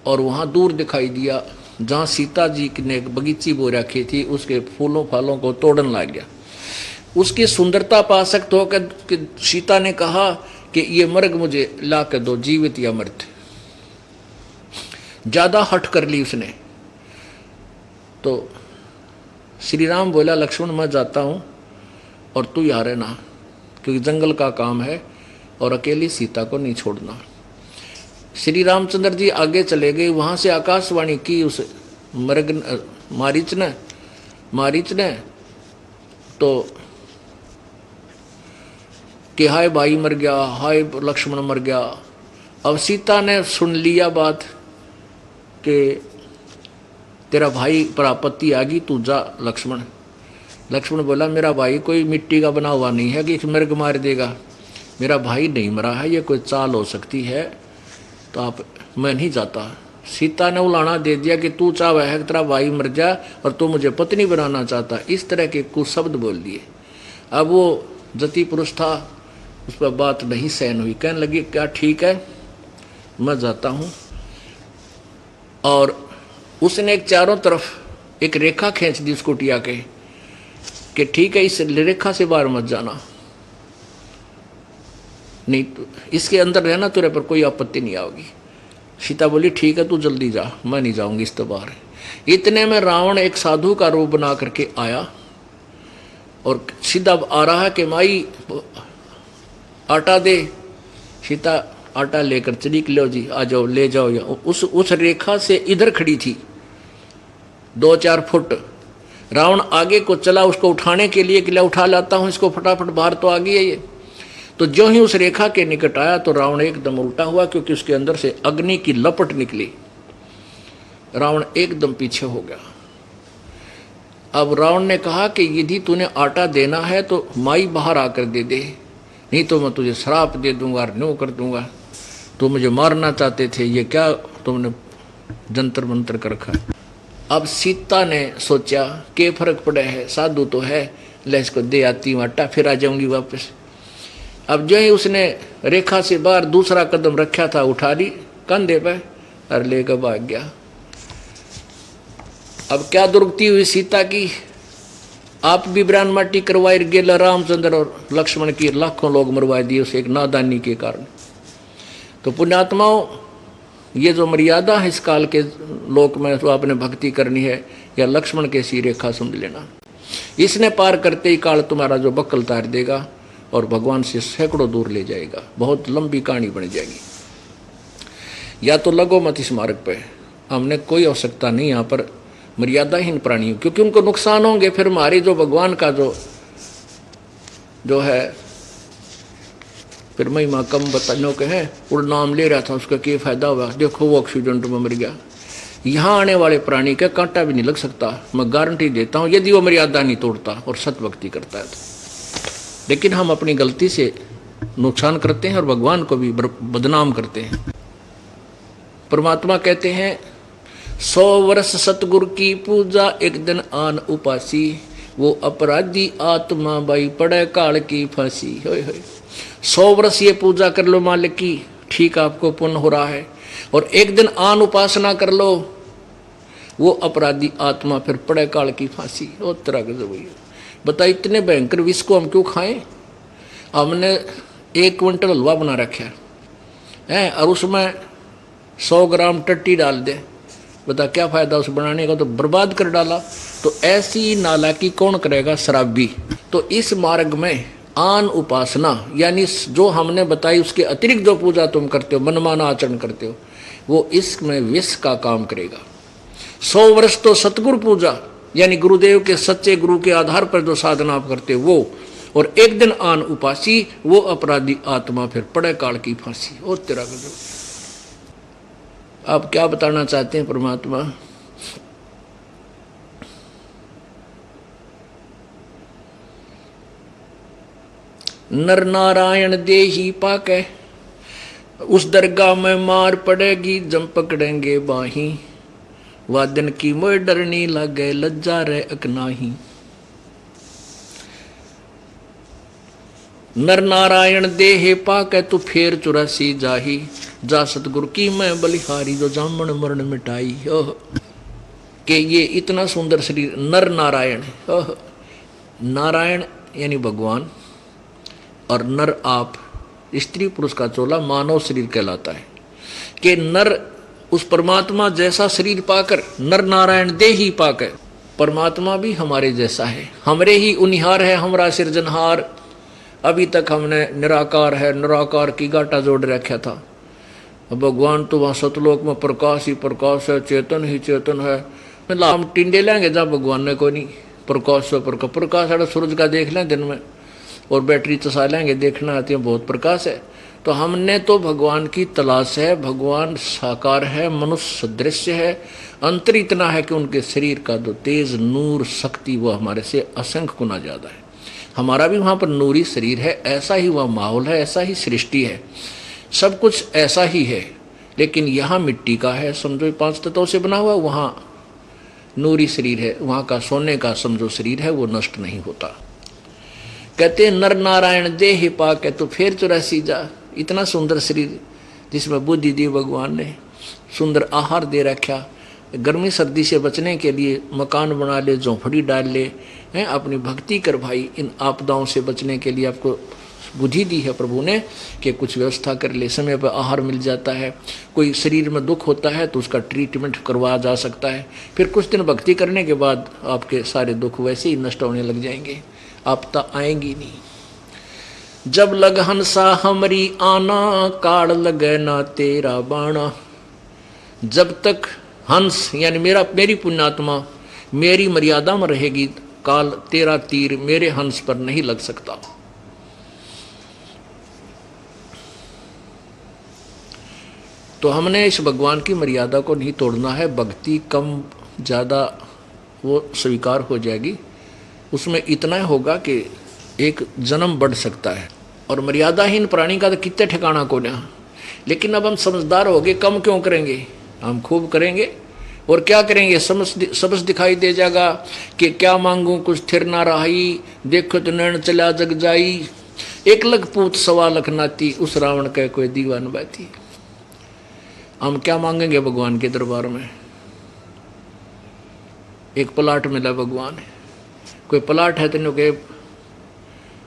S1: और वहाँ दूर दिखाई दिया जहाँ सीता जी ने एक बगीची बो रखी थी, उसके फूलों फालों को तोड़न लग गया। उसकी सुंदरता पा आसक्त होकर सीता ने कहा कि ये मृग मुझे ला कर दो, जीवित या मृत। ज्यादा हट कर ली उसने। तो श्री राम बोला, लक्ष्मण मैं जाता हूं और तू यहाँ रहना, क्योंकि जंगल का काम है और अकेली सीता को नहीं छोड़ना। श्री रामचंद्र जी आगे चले गए। वहां से आकाशवाणी की उस मृग मारीच ने तो कि हाय भाई मर गया, हाय लक्ष्मण मर गया। अब सीता ने सुन लिया बात कि तेरा भाई पर आपत्ति आ गई, तू जा लक्ष्मण। लक्ष्मण बोला, मेरा भाई कोई मिट्टी का बना हुआ नहीं है कि मृग मार देगा, मेरा भाई नहीं मरा है, ये कोई चाल हो सकती है, तो मैं नहीं जाता। सीता ने उलाना दे दिया कि तू चाहे है तेरा भाई मर जा और तू मुझे पत्नी बनाना चाहता, इस तरह के कुछ शब्द बोल दिए। अब वो जति पुरुष था, उस पर बात नहीं सहन हुई, कहने लगी क्या ठीक है मैं जाता हूँ। और उसने एक चारों तरफ एक रेखा खींच दी उस कुटिया के कि ठीक है इस रेखा से बाहर मत जाना, नहीं तो इसके अंदर रहना, तेरे पर कोई आपत्ति नहीं आएगी। सीता बोली ठीक है तू जल्दी जा, मैं नहीं जाऊंगी इस तो बाहर। इतने में रावण एक साधु का रूप बना करके आया और सीधा आ रहा है कि माई आटा दे। सीता आटा लेकर चली, लो जी आ जाओ ले जाओ। या उस रेखा से इधर खड़ी थी 2-4 फुट। रावण आगे को चला उसको उठाने के लिए, कि ले उठा लाता हूं इसको फटाफट, बाहर तो आ गई है ये। तो जो ही उस रेखा के निकट आया तो रावण एकदम उल्टा हुआ, क्योंकि उसके अंदर से अग्नि की लपट निकली। रावण एकदम पीछे हो गया। अब रावण ने कहा कि यदि तूने आटा देना है तो माई बाहर आकर दे दे, नहीं तो मैं तुझे श्राप दे दूंगा, न्यू कर दूंगा। तो मुझे मारना चाहते थे, ये क्या तुमने जंतर मंतर कर रखा है। अब सीता ने सोचा के फर्क पड़ा है, साधु तो है, ले इसको दे आती हूँ आटा, फिर आ जाऊंगी वापस। अब जो ही उसने रेखा से बाहर दूसरा कदम रखा था, उठा ली कंधे पे और लेकर भाग गया। अब क्या दुर्गति हुई सीता की, आप भी ब्रान माटी करवाई गेला, रामचंद्र और लक्ष्मण की लाखों लोग मरवा दिए उसे एक नादानी के कारण। तो पुण्यात्माओं, ये जो मर्यादा है इस काल के लोक में, तो आपने भक्ति करनी है या लक्ष्मण के सी रेखा समझ लेना। इसने पार करते ही काल तुम्हारा जो बक्कल तार देगा और भगवान से सैकड़ों दूर ले जाएगा। बहुत लंबी कहानी बन जाएगी। या तो लगो मत इस मार्ग पे, हमने कोई आवश्यकता नहीं यहाँ पर मर्यादाहीन प्राणी, क्योंकि उनको नुकसान होंगे। फिर हमारी जो भगवान का जो है फिर महिमा कम बताने के हैं। और नाम ले रहा था, उसका क्या फायदा हुआ, देखो वो एक्सीडेंट में मर गया। यहाँ आने वाले प्राणी का कांटा भी नहीं लग सकता, मैं गारंटी देता हूँ, यदि वो मर्यादा नहीं तोड़ता और सतभक्ति करता है तो। लेकिन हम अपनी गलती से नुकसान करते हैं और भगवान को भी बदनाम करते हैं। परमात्मा कहते हैं 100 वर्ष सतगुरु की पूजा, एक दिन आन उपासी, वो अपराधी आत्मा बाई पड़े काल की फांसी। 100 वर्ष ये पूजा कर लो मालिक की, ठीक आपको पुण्य हो रहा है, और एक दिन आन उपासना कर लो, वो अपराधी आत्मा फिर पड़े काल की फांसी। ओ तरह के बता, इतने भयंकर विष को हम क्यों खाएं। हमने 1 क्विंटल हलवा बना रखा है और उसमें 100 ग्राम टट्टी डाल दे, बता क्या फायदा उस बनाने का, तो बर्बाद कर डाला। तो ऐसी नालायकी कौन करेगा, शराबी। तो इस मार्ग में आन उपासना यानी जो हमने बताई उसके अतिरिक्त जो पूजा तुम करते हो, मनमाना आचरण करते हो, वो इसमें विष का काम करेगा। 100 वर्ष तो सतगुरु पूजा यानी गुरुदेव के सच्चे गुरु के आधार पर जो साधना आप करते हो वो, और एक दिन आन उपासी, वो अपराधी आत्मा फिर पड़े काल की फांसी। ओ तेरा गजब। आप क्या बताना चाहते हैं परमात्मा। नर नारायण देही पाके, उस दरगाह में मार पड़ेगी जम पकड़ेंगे बाही, वादन की मोय डरनी लगे लज्जा रे अकनाही। नर नारायण देहे पाके तू फेर 84 जाही, जा सतगुरु की मैं बलिहारी जो जामन मरण मिटाई। ओह कि ये इतना सुंदर शरीर नर नारायण। ओह नारायण यानी भगवान और नर आप, स्त्री पुरुष का चोला मानव शरीर कहलाता है। कि नर उस परमात्मा जैसा शरीर पाकर, नर नारायण दे ही पाकर, परमात्मा भी हमारे जैसा है, हमरे ही उनिहार है, हमारा सिरजनहार। अभी तक हमने निराकार है निराकार की गाटा जोड़ रखा था। भगवान तो वहाँ सतलोक में प्रकाश ही प्रकाश है, चेतन ही चेतन है। मतलब हम टिंडे लेंगे जहाँ भगवान ने कोई नहीं, प्रकाश से प्रकाश, प्रकाश है सूरज का देख लें दिन में, और बैटरी चसा लेंगे देखना आती है बहुत प्रकाश है। तो हमने तो भगवान की तलाश है, भगवान साकार है, मनुष्य सदृश्य है, अंतर इतना है कि उनके शरीर का जो तेज नूर शक्ति वो हमारे से असंख्य गुना ज़्यादा है। हमारा भी वहाँ पर नूरी शरीर है, ऐसा ही वह माहौल है, ऐसा ही सृष्टि है, सब कुछ ऐसा ही है। लेकिन यहाँ मिट्टी का है, समझो 5 तत्वों से बना हुआ, वहाँ नूरी शरीर है, वहाँ का सोने का समझो शरीर है, वो नष्ट नहीं होता। कहते नर नारायण देह पाके तो फेर 84 जा। इतना सुंदर शरीर जिसमें बुद्धि दी भगवान ने, सुंदर आहार दे रखा, गर्मी सर्दी से बचने के लिए मकान बना ले, झोंपड़ी डाल ले, हैं अपनी भक्ति कर भाई। इन आपदाओं से बचने के लिए आपको बुद्धि दी है प्रभु ने कि कुछ व्यवस्था कर ले, समय पर आहार मिल जाता है। कोई शरीर में दुख होता है तो उसका ट्रीटमेंट करवाया जा सकता है, फिर कुछ दिन भक्ति करने के बाद आपके सारे दुख वैसे ही नष्ट होने लग जाएंगे, आपदा आएंगी नहीं। जब लग हंसा हमरी आना, काड़ लगे ना तेरा बाणा। जब तक हंस यानी मेरी पुण्यात्मा मेरी मर्यादा में रहेगी, काल तेरा तीर मेरे हंस पर नहीं लग सकता। तो हमने इस भगवान की मर्यादा को नहीं तोड़ना है। भक्ति कम ज़्यादा वो स्वीकार हो जाएगी, उसमें इतना होगा कि एक जन्म बढ़ सकता है। और मर्यादाहीन प्राणी का तो कितने ठिकाना को ना। लेकिन अब हम समझदार हो गए, कम क्यों करेंगे, हम खूब करेंगे। और क्या करेंगे, समझ दिखाई दे जाएगा कि क्या मांगू कुछ थिर ना रही, देखो तो नैन चला जग जाई। 1 लाख पूत 1.25 लाख नाती, उस रावण का कोई दीवान बाती। हम क्या मांगेंगे भगवान के दरबार में। एक प्लाट मिला भगवान, कोई प्लाट है तेनों के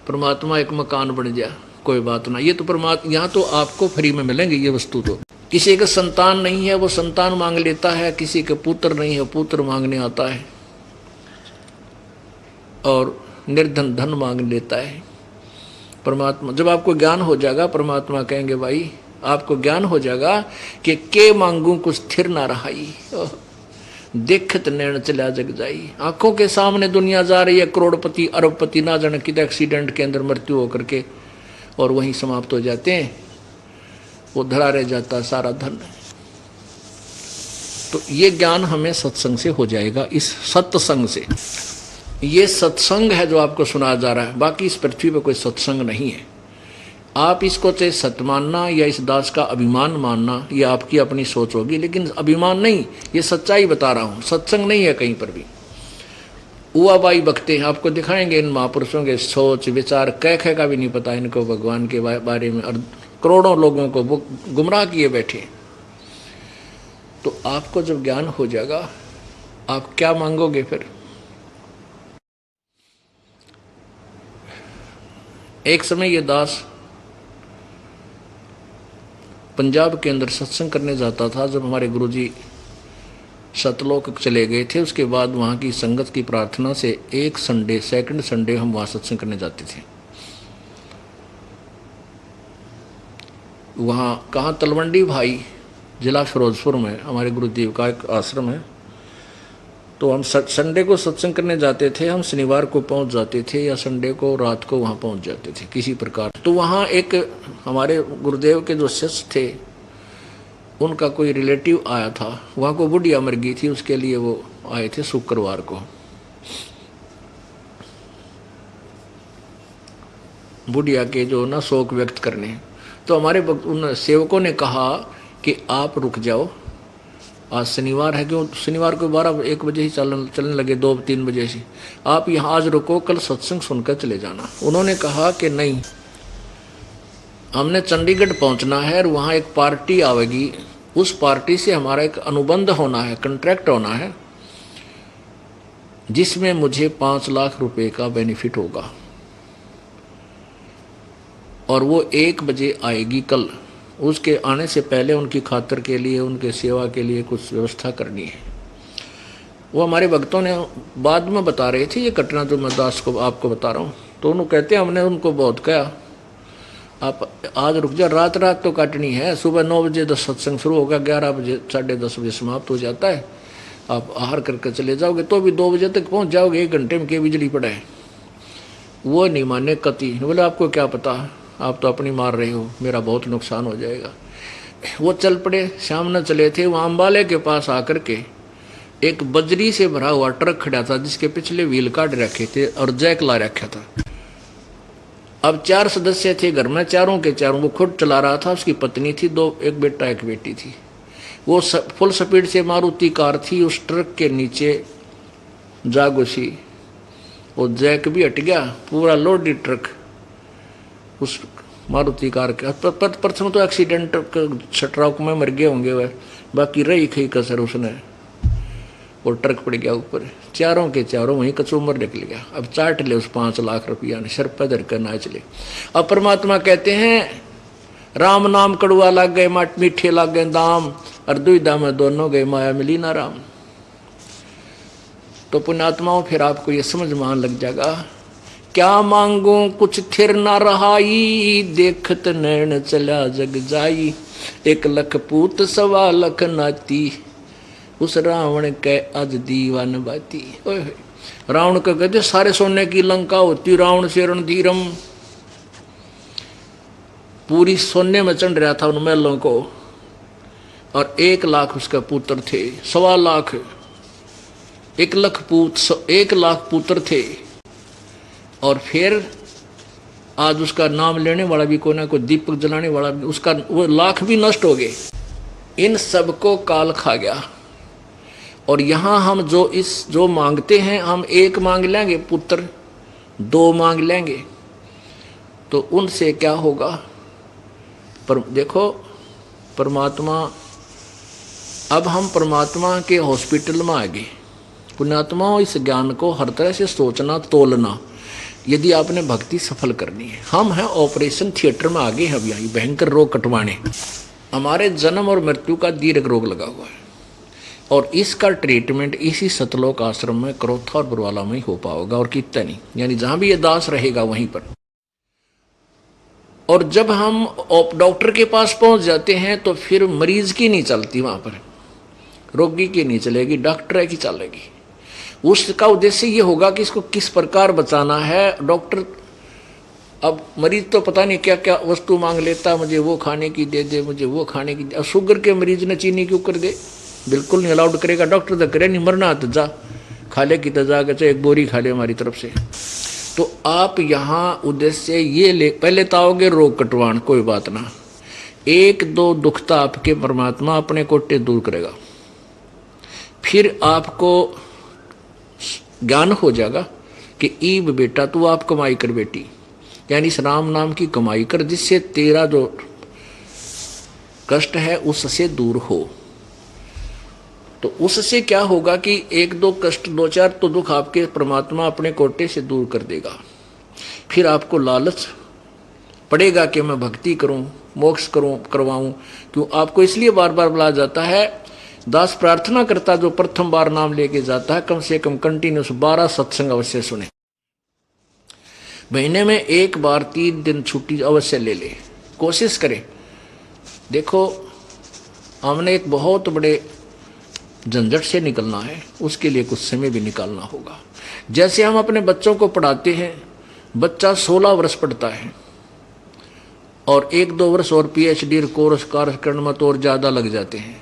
S1: परमात्मा एक मकान बन जा, कोई बात ना। ये तो परमात्मा यहाँ तो आपको फ्री में मिलेंगे ये वस्तु। तो किसी के संतान नहीं है वो संतान मांग लेता है, किसी के पुत्र नहीं है पुत्र मांगने आता है, और निर्धन धन मांग लेता है। परमात्मा जब आपको ज्ञान हो जाएगा, परमात्मा कहेंगे भाई आपको ज्ञान हो जाएगा कि के मांगू कुछ स्थिर ना रहाई, देखत नैन चला जग जाई। आंखों के सामने दुनिया जा रही है, करोड़पति अरबपति ना जाने कितने एक्सीडेंट के अंदर मृत्यु होकर के और वहीं समाप्त हो जाते हैं, वो धरा रह जाता सारा धन। तो ये ज्ञान हमें सत्संग से हो जाएगा, इस सत्संग से। ये सत्संग है जो आपको सुनाया जा रहा है, बाकी इस पृथ्वी पर कोई सत्संग नहीं है। आप इसको चाहे सत्य मानना या इस दास का अभिमान मानना, ये आपकी अपनी सोच होगी, लेकिन अभिमान नहीं, ये सच्चाई बता रहा हूँ। सत्संग नहीं है कहीं पर भी। उआबाई बकते हैं, आपको दिखाएंगे इन महापुरुषों के सोच विचार, कह का भी नहीं पता इनको भगवान के बारे में, और करोड़ों लोगों को वो गुमराह किए बैठे। तो आपको जब ज्ञान हो जाएगा, आप क्या मांगोगे फिर। एक समय ये दास पंजाब के अंदर सत्संग करने जाता था। जब हमारे गुरुजी सतलोक चले गए थे, उसके बाद वहाँ की संगत की प्रार्थना से एक संडे, सेकंड संडे हम वहाँ सत्संग करने जाते थे। वहाँ कहाँ, तलवंडी भाई जिला फिरोजपुर में हमारे गुरुदेव का एक आश्रम है। तो हम संडे को सत्संग करने जाते थे, हम शनिवार को पहुंच जाते थे या संडे को रात को वहां पहुंच जाते थे किसी प्रकार। तो वहां एक हमारे गुरुदेव के जो शिष्य थे, उनका कोई रिलेटिव आया था। वहां को बुढ़िया मर गई थी, उसके लिए वो आए थे शुक्रवार को। बुढ़िया के जो ना शोक व्यक्त करने, तो हमारे उन सेवकों ने कहा कि आप रुक जाओ, आज शनिवार है, क्यों शनिवार को 12-1 बजे ही चलने लगे, 2-3 बजे से, आप यहाँ आज रुको, कल सत्संग सुनकर चले जाना। उन्होंने कहा कि नहीं, हमने चंडीगढ़ पहुंचना है और वहाँ एक पार्टी आवेगी, उस पार्टी से हमारा एक अनुबंध होना है, कॉन्ट्रैक्ट होना है, जिसमें मुझे 5 लाख रुपए का बेनिफिट होगा, और वो 1 बजे आएगी कल। उसके आने से पहले उनकी खातिर के लिए, उनके सेवा के लिए कुछ व्यवस्था करनी है। वो हमारे भक्तों ने बाद में बता रहे थे ये घटना जो मैं दास को आपको बता रहा हूँ। तो उन्होंने कहते हैं हमने उनको बहुत कहा आप आज रुक जा, रात तो काटनी है, सुबह 9 बजे 10 सत्संग शुरू होगा, 11 बजे 10:30 बजे समाप्त हो जाता है, आप आहार करके चले जाओगे तो भी 2 बजे तक पहुँच जाओगे, 1 घंटे में क्या बिजली पड़ा है। वो नहीं माने कति, बोले आपको क्या पता, आप तो अपनी मार रहे हो, मेरा बहुत नुकसान हो जाएगा। वो चल पड़े, शाम न चले थे, वहाँ अम्बाले के पास आकर के एक बजरी से भरा हुआ ट्रक खड़ा था जिसके पिछले व्हील काट रखे थे और जैक ला रखा था। अब 4 सदस्य थे घर में, चारों के चारों, वो खुद चला रहा था, उसकी पत्नी थी, 2, एक बेटा एक बेटी थी। वो फुल स्पीड से मारुति कार थी, उस ट्रक के नीचे जा घुसी, वो जैक भी हट गया, पूरा लोडेड ट्रक उस मारुति कार के। प्रथम तो एक्सीडेंट छटराव में मर गए होंगे वह, बाकी रही खई कसर उसने, और ट्रक पड़ गया ऊपर, चारों के चारों वहीं कचूमर निकल गया। अब चाट ले उस 5 लाख रुपया ने, सर पर धर कर नाच ले। अब परमात्मा कहते हैं राम नाम कड़ुआ लाग गए, मीठे लाग गए दाम, और दुविधा में दोनों गए, माया मिली ना राम। तो पुण्यात्माओं फिर आपको ये समझ मान लग जाएगा, क्या मांगू कुछ थिर ना रहाई, देखत नैन चला जग जाई, 1 लाख पूत 1.25 लाख नाती, उस रावण के आज दीवान बाती। रावण का कहते सारे सोने की लंका होती, रावण से रणधीरम, पूरी सोने में चढ़ रहा था उन महलों को, और 1 लाख उसके पुत्र थे, 1.25 लाख, 1 लाख 1 लाख पुत्र थे। और फिर आज उसका नाम लेने वाला भी कोई ना कोई, दीपक जलाने वाला भी, उसका वो लाख भी नष्ट हो गए। इन सबको काल खा गया। और यहाँ हम जो मांगते हैं, हम 1 मांग लेंगे पुत्र, 2 मांग लेंगे, तो उनसे क्या होगा। पर देखो परमात्मा, अब हम परमात्मा के हॉस्पिटल में आ गए। पुण्यात्मा इस ज्ञान को हर तरह से सोचना, तोलना, यदि आपने भक्ति सफल करनी है। हम हैं ऑपरेशन थिएटर में आगे, हम यहाँ भयंकर रोग कटवाने। हमारे जन्म और मृत्यु का दीर्घ रोग लगा हुआ है, और इसका ट्रीटमेंट इसी सतलोक आश्रम में, क्रोथा और बुरवाला में ही हो पाएगा, और कितना नहीं, यानी जहां भी ये दास रहेगा वहीं पर। और जब हम डॉक्टर के पास पहुंच जाते हैं तो फिर मरीज की नहीं चलती, वहां पर रोगी की नहीं चलेगी, डॉक्टर की चलेगी। उसका उद्देश्य ये होगा कि इसको किस प्रकार बचाना है। डॉक्टर, अब मरीज तो पता नहीं क्या क्या वस्तु मांग लेता, मुझे वो खाने की दे दे, मुझे वो खाने की दे। अब शुगर के मरीज ने चीनी क्यों कर दे, बिल्कुल नहीं अलाउड करेगा डॉक्टर, तो करे नहीं, मरना तो जा खा ले की, तो जाकर चाहे 1 बोरी खा ले हमारी तरफ से। तो आप यहाँ उद्देश्य ये ले, पहले तो आओगे रोग कटवान, कोई बात ना, 1-2 दुखता आपके परमात्मा अपने कोटे दूर करेगा। फिर आपको ज्ञान हो जाएगा कि ईब बेटा तू आप कमाई कर बेटी, यानी इस राम नाम की कमाई कर, जिससे तेरा जो कष्ट है उससे दूर हो। तो उससे क्या होगा कि 1-2 कष्ट, 2-4 तो दुख आपके परमात्मा अपने कोटे से दूर कर देगा। फिर आपको लालच पड़ेगा कि मैं भक्ति करूं, मोक्ष करूं, करवाऊं। क्यों आपको इसलिए बार बार बुलाया जाता है, दास प्रार्थना करता जो प्रथम बार नाम लेके जाता है, कम से कम कंटिन्यूस 12 सत्संग अवश्य सुने, महीने में 1 बार 3 दिन छुट्टी अवश्य ले ले, कोशिश करे। देखो हमने एक बहुत बड़े झंझट से निकलना है, उसके लिए कुछ समय भी निकालना होगा। जैसे हम अपने बच्चों को पढ़ाते हैं, बच्चा 16 वर्ष पढ़ता है और 1-2 वर्ष और PhD कोर्स कार्यक्रम में तो और ज़्यादा लग जाते हैं,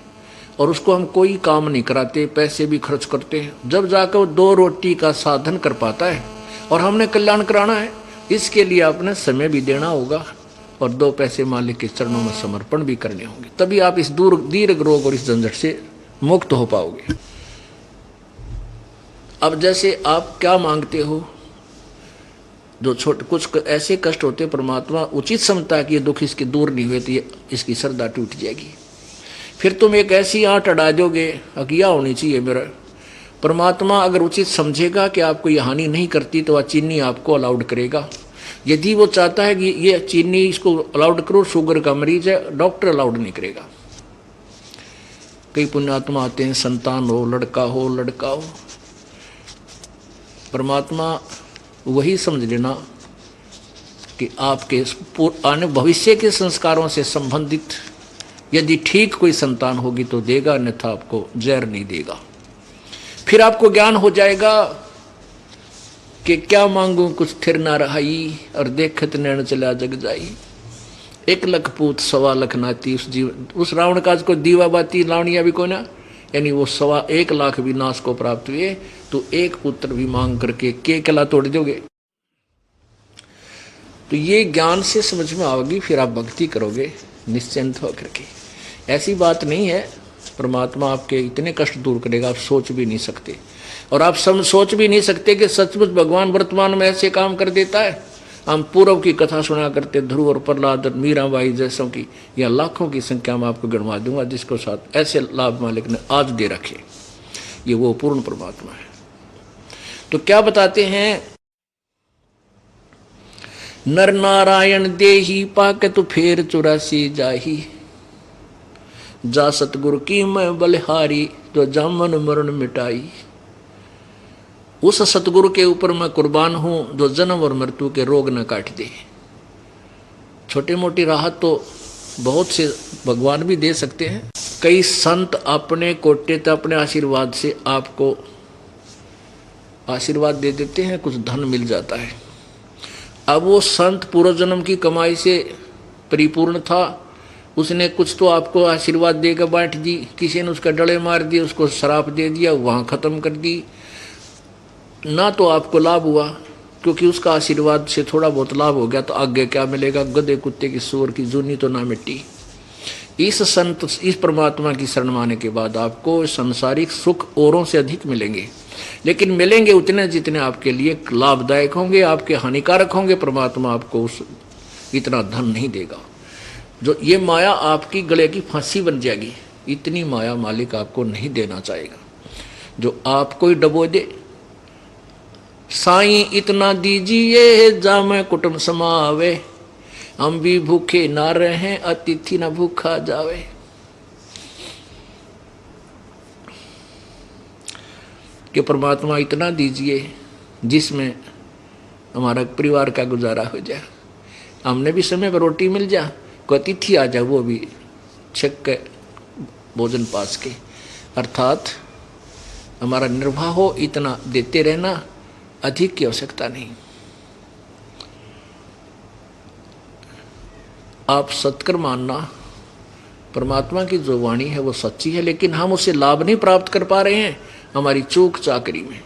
S1: और उसको हम कोई काम नहीं कराते, पैसे भी खर्च करते हैं, जब जाकर वो 2 रोटी का साधन कर पाता है। और हमने कल्याण कराना है, इसके लिए अपने समय भी देना होगा, और 2 पैसे मालिक के चरणों में समर्पण भी करने होंगे, तभी आप इस दीर्घ रोग और इस झंझट से मुक्त हो पाओगे। अब जैसे आप क्या मांगते हो, जो छोटे कुछ ऐसे कष्ट होते, परमात्मा उचित समझता कि ये दुख इसके दूर नहीं हुए तो ये इसकी श्रद्धा टूट जाएगी। फिर तुम एक ऐसी आंट अड़ा दोगे, अकिया होनी चाहिए मेरा। परमात्मा अगर उचित समझेगा कि आपको ये हानि नहीं करती तो वह चीनी आपको अलाउड करेगा। यदि वो चाहता है कि ये चीनी इसको अलाउड करो, शुगर का मरीज है, डॉक्टर अलाउड नहीं करेगा। कई पुण्यात्मा आते हैं, संतान हो, लड़का हो, परमात्मा वही समझ लेना कि आपके आने भविष्य के संस्कारों से संबंधित यदि ठीक कोई संतान होगी तो देगा, अन्यथा आपको जहर नहीं देगा। फिर आपको ज्ञान हो जाएगा कि क्या मांगू कुछ थिर ना रहाई, और देखत नैन चला जग जाई। 1 लाख पूत 1.25 लाख नाती, उस रावण काज को दीवा बाती लावणिया भी को ना, यानी वो 1.25 लाख भी नाश को प्राप्त हुए, तो 1 पुत्र भी मांग करके के कला तोड़ दोगे। तो ये ज्ञान से समझ में आओगी, फिर आप भक्ति करोगे निश्चिंत होकर के। ऐसी बात नहीं है, परमात्मा आपके इतने कष्ट दूर करेगा आप सोच भी नहीं सकते। और आप सोच भी नहीं सकते कि सचमुच भगवान वर्तमान में ऐसे काम कर देता है। हम पूर्व की कथा सुना करते, ध्रुव और प्रहलाद और मीराबाई जैसों की, या लाखों की संख्या में आपको गिनवा दूंगा जिसको साथ ऐसे लाभ मालिक ने आज दे रखे। ये वो पूर्ण परमात्मा है। तो क्या बताते हैं, नर नारायण देही पाके तो फेर 84 जाही, जा सतगुरु की मैं बलिहारी, तो जामन मरण मिटाई। उस सतगुरु के ऊपर मैं कुर्बान हूं जो जन्म और मृत्यु के रोग न काट दे। छोटी मोटी राहत तो बहुत से भगवान भी दे सकते हैं। कई संत अपने कोटे तक अपने आशीर्वाद से आपको आशीर्वाद दे देते हैं, कुछ धन मिल जाता है। अब वो संत पूर्व जन्म की कमाई से परिपूर्ण था, उसने कुछ तो आपको आशीर्वाद देकर बांट दी, किसी ने उसका डले मार दिया, उसको शराप दे दिया, वहाँ ख़त्म कर दी, ना तो आपको लाभ हुआ क्योंकि उसका आशीर्वाद से थोड़ा बहुत लाभ हो गया, तो आगे क्या मिलेगा, गधे कुत्ते की सूअर की जूनी तो ना मिट्टी। इस संत इस परमात्मा की शरण माने के बाद आपको संसारिक सुख औरों से अधिक मिलेंगे, लेकिन मिलेंगे उतने जितने आपके लिए लाभदायक होंगे, आपके हानिकारक होंगे। परमात्मा आपको उस इतना धन नहीं देगा। जो ये माया आपकी गले की फांसी बन जाएगी, इतनी माया मालिक आपको नहीं देना चाहेगा जो आपको ही डबो दे। साईं इतना दीजिए जामे कुटुंब समावे, हम भी भूखे ना रहे अतिथि ना भूखा जावे। कि परमात्मा इतना दीजिए जिसमें हमारा परिवार का गुजारा हो जाए, हमने भी समय पर रोटी मिल जाए, कोई अतिथि आ जाए वो भी छक के भोजन पास के, अर्थात हमारा निर्वाह हो, इतना देते रहना, अधिक की आवश्यकता नहीं। आप सत्कर मानना, परमात्मा की जो वाणी है वो सच्ची है, लेकिन हम उसे लाभ नहीं प्राप्त कर पा रहे हैं हमारी चूक चाकरी में।